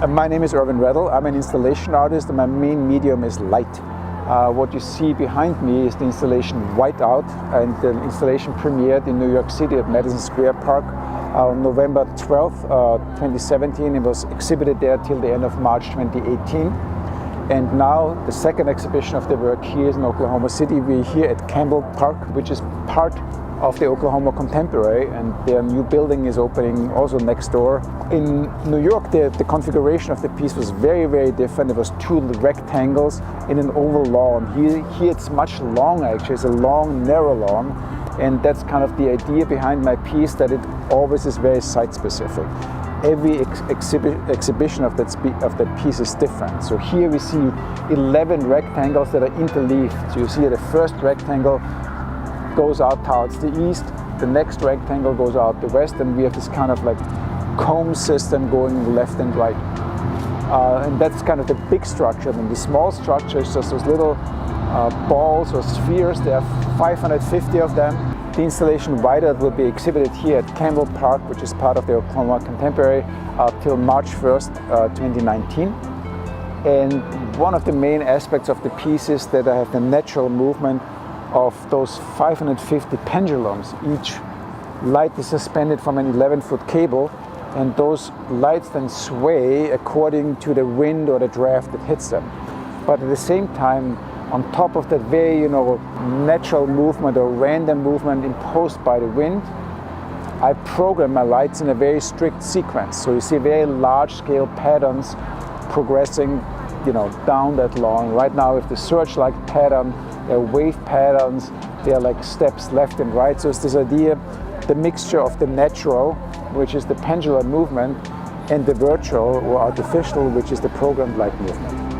My name is Erwin Redl. I'm an installation artist and my main medium is light. What you see behind me is the installation Whiteout, and the installation premiered in New York City at Madison Square Park on November 12th, 2017. It was exhibited there till the end of March 2018. And now the second exhibition of the work here is in Oklahoma City. We're here at Campbell Park, which is part of the Oklahoma Contemporary, and their new building is opening also next door. In New York, the configuration of the piece was very, very different. It was two rectangles in an oval lawn. Here it's much longer, actually. It's a long, narrow lawn, and that's kind of the idea behind my piece, that it always is very site-specific. Every exhibition of that piece is different. So here we see 11 rectangles that are interleaved. So you see the first rectangle goes out towards the east, the next rectangle goes out the west, and we have this kind of like comb system going left and right. And that's kind of the big structure. And the small structure is just those little balls or spheres. There are 550 of them. The installation Whiteout will be exhibited here at Campbell Park, which is part of the Oklahoma Contemporary, till March 1st, 2019. And one of the main aspects of the piece is that I have the natural movement of those 550 pendulums. Each light is suspended from an 11-foot cable, and those lights then sway according to the wind or the draft that hits them. But at the same time, on top of that very, natural movement or random movement imposed by the wind, I program my lights in a very strict sequence. So you see very large-scale patterns progressing, down that lawn. Right now, with the searchlight pattern, there are wave patterns, they are like steps left and right. So it's this idea, the mixture of the natural, which is the pendular movement, and the virtual or artificial, which is the programmed light movement.